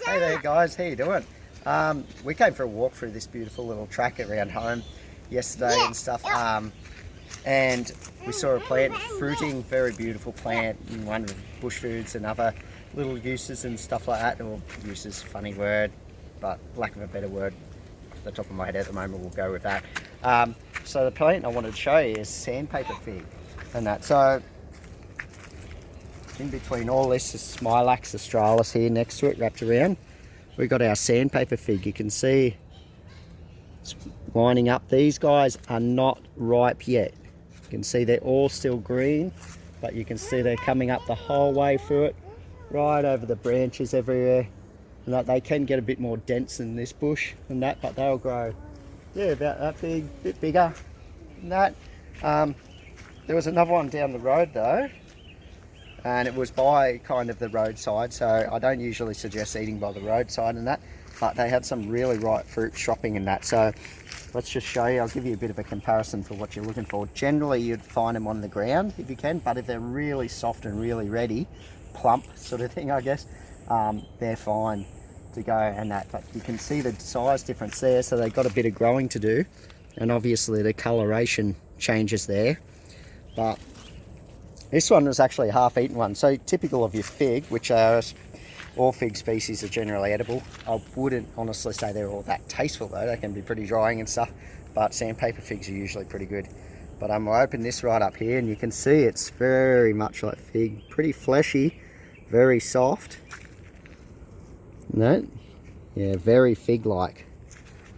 Hey there guys, how you doing? We came for a walk through this beautiful little track around home yesterday and stuff, and we saw a plant fruiting, very beautiful plant, and one of Bushfoods and other little uses and stuff like that, or uses, funny word, but lack of a better word off the top of my head at the moment, we'll go with that. So the plant I wanted to show you is sandpaper fig and that. So in between all this is Smilax australis here next to it, wrapped around. We've got our sandpaper fig. You can see it's lining up. These guys are not ripe yet. You can see they're all still green, but you can see they're coming up the whole way through it, right over the branches everywhere. And that they can get a bit more dense than this bush and that, but they'll grow, yeah, about that big, a bit bigger than that. There was another one down the road though, and it was by kind of the roadside, so I don't usually suggest eating by the roadside and that, but they had some really ripe fruit shopping in that. So let's just show you, I'll give you a bit of a comparison for what you're looking for. Generally you'd find them on the ground if you can, but if they're really soft and really ready, plump sort of thing I guess, they're fine to go and that. But you can see the size difference there, so they've got a bit of growing to do, and obviously the coloration changes there. But this one was actually a half-eaten one, so typical of your fig, which are all fig species are generally edible. I wouldn't honestly say they're all that tasteful though, they can be pretty drying and stuff, but sandpaper figs are usually pretty good. But I'll open this right up here and you can see it's very much like fig, pretty fleshy, very soft. No? Yeah, very fig-like.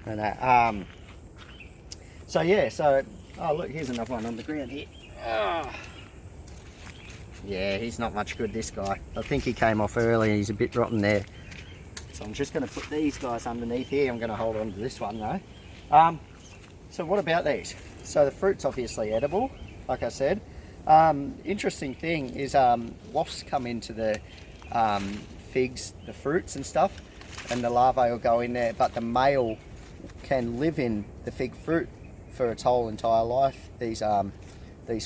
And so yeah, so, oh look, here's another one on the ground here. Oh. Yeah, he's not much good, this guy. I think he came off early and he's a bit rotten there. So I'm just going to put these guys underneath here. I'm going to hold on to this one though. So what about these? So the fruit's obviously edible, like I said. Interesting thing is wasps come into the figs, the fruits and stuff, and the larvae will go in there, but the male can live in the fig fruit for its whole entire life. These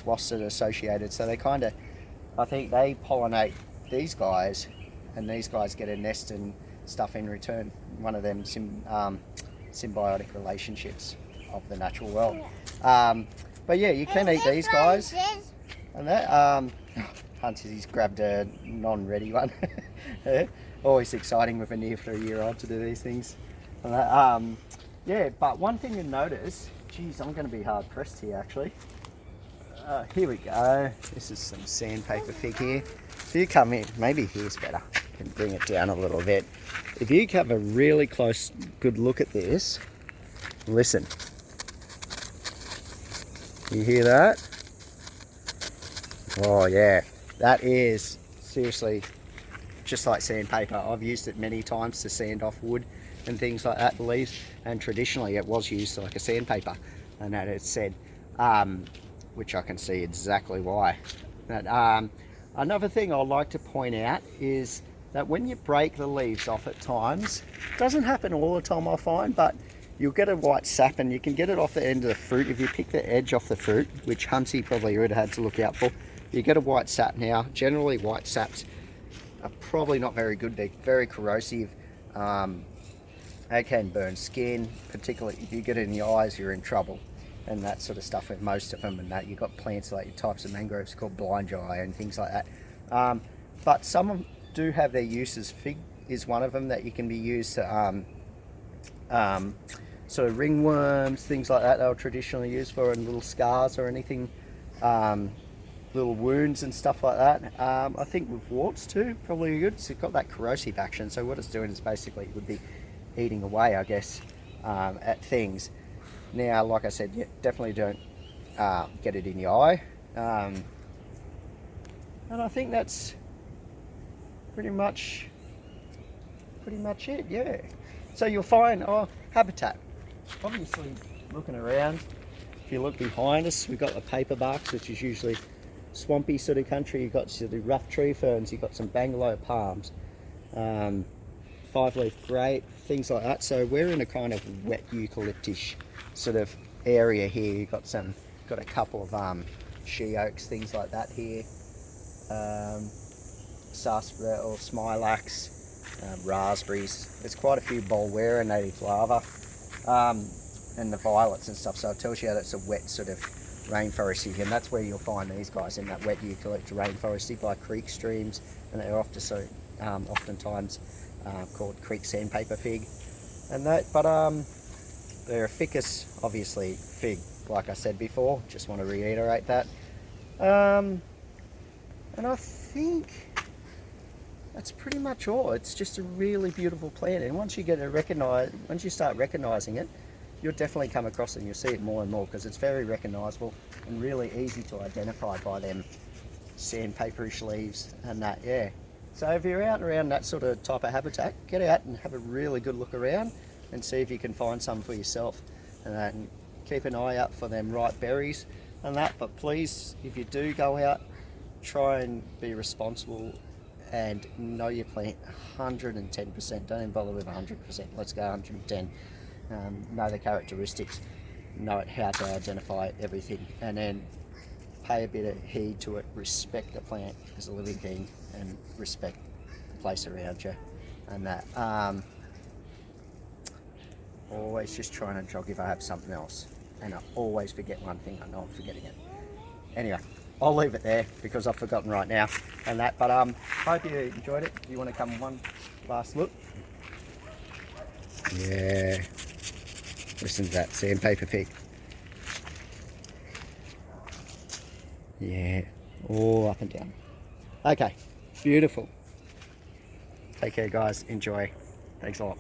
wasps are associated, so they kind of, I think they pollinate these guys, and these guys get a nest and stuff in return. One of them symbiotic relationships of the natural world. But yeah, you can eat these guys. And that, Hunty's grabbed a non-ready one. Always exciting with a near 3-year-old to do these things. And that, yeah, but one thing you notice, geez, I'm going to be hard pressed here actually. Here we go. This is some sandpaper fig here. If you come in, maybe here's better. I can bring it down a little bit. If you have a really close, good look at this, listen. You hear that? Oh yeah, that is seriously just like sandpaper. I've used it many times to sand off wood and things like that, the leaves, and traditionally it was used like a sandpaper, and that it's said. Which I can see exactly why. But, another thing I'd like to point out is that when you break the leaves off at times, it doesn't happen all the time I find, but you'll get a white sap, and you can get it off the end of the fruit. If you pick the edge off the fruit, which Hunty probably would have had to look out for, you get a white sap. Now, generally white saps are probably not very good. They're very corrosive. They can burn skin, particularly if you get it in your eyes, you're in trouble. And that sort of stuff with most of them, and that you've got plants like types of mangroves called blind eye and things like that. But some of them do have their uses. Fig is one of them that you can be used to sort of ringworms, things like that. They were traditionally used for, and little scars or anything, little wounds and stuff like that. I think with warts too, probably good. So it's got that corrosive action. So what it's doing is basically it would be eating away, I guess, at things. Now, like I said, yeah, definitely don't get it in your eye. And I think that's pretty much it, yeah. So you'll find, habitat. Obviously, looking around, if you look behind us, we've got the paper barks, which is usually swampy sort of country. You've got sort of rough tree ferns, you've got some bangalow palms, 5-leaf grape, things like that. So we're in a kind of wet eucalyptish sort of area here. You've got a couple of she oaks, things like that here, sarsaparilla or smilax, raspberries. There's quite a few Bulweria native lava, and the violets and stuff. So it tells you that it's a wet sort of rainforesty, and that's where you'll find these guys, in that wet eucalypt rainforesty by creek streams, and they're often oftentimes called creek sandpaper fig, and that. But they're a ficus, obviously, fig, like I said before. Just want to reiterate that. And I think that's pretty much all. It's just a really beautiful plant, and once you start recognizing it, you'll definitely come across it, and you'll see it more and more, because it's very recognizable and really easy to identify by them sandpaperish leaves and that. Yeah, so if you're out around that sort of type of habitat, get out and have a really good look around and see if you can find some for yourself, and keep an eye out for them ripe berries and that. But please, if you do go out, try and be responsible and know your plant 110%. Don't even bother with 100%. Let's go 110. Know the characteristics, know how to identify everything, and then pay a bit of heed to it. Respect the plant as a living thing, and respect the place around you, and that. Always just trying to jog if I have something else, and I always forget one thing. I know I'm forgetting it. Anyway, I'll leave it there because I've forgotten right now and that. But hope you enjoyed it. Do you want to come one last look? Yeah. Listen to that sandpaper fig. Yeah, all up and down. Okay, beautiful. Take care, guys. Enjoy. Thanks a lot.